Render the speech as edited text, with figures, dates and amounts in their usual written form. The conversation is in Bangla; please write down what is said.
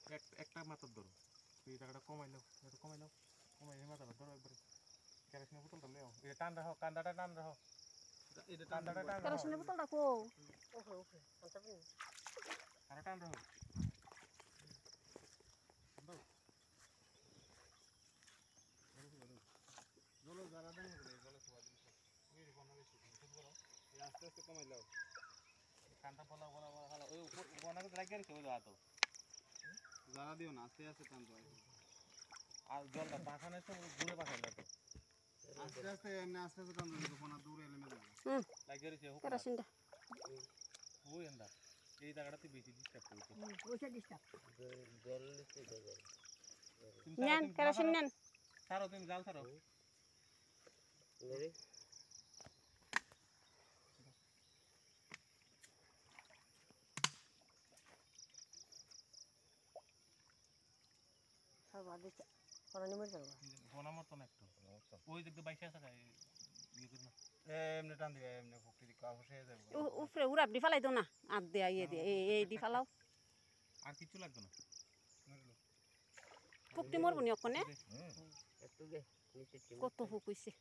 একটা মাথার ধরো তুই টাকাটা কমাই নাও কমাই মাথাটা ধরো একবারে কেরোসিনের বোতলটা লেও এটা টান রাখো কান্দাটা টান রাখো এটা কান্দাটা টান রাখো কেরোসিনের বোতলটা কো ওকে আরে টান রাখো জলে যারা দেন জলে সবাই দিন এই বনা বেশি ঠিক করো এই আস্তে আস্তে কমাই লাও কান্দা বলা হালা ওই উপর বনা করে রাখিয়ে রেখে ওই দাও যারা দিও না আস্তে আস্তে টান দাও আর জলটা পাখানে তো দূরে পাখাই দাও আস্তে আস্তে এমনি আস্তে আস্তে টান দাও বনা দূরে এলে মেলে লাগিয়ে রেখে হোক কেরোসিনটা ওই এন্ডা এই জায়গাটাতে বেশি ডিস্টার্ব করছে ওইটা ডিস্টার্ব জল লিখতে যাবে নেন কেরোসিন নেন ছাড়ো তুমি জাল ছাড়ো রেডি সব দিতে কোন নিমে যাবে বনা মত না একটু ওই দেখতে বাইসে আছে গায় ইয়ে কর না এমনি টান দিবে এমনি ফুকটি দি কাবু হয়ে যাবে উপরে উড়াপ দি ফালাই দাও না আদ দে ইয়ে দে এই দি ফালাও আর কিছু লাগবে না ফুকটি মরবনি ওখানে একটু দে নিচে কত ফুক হইছে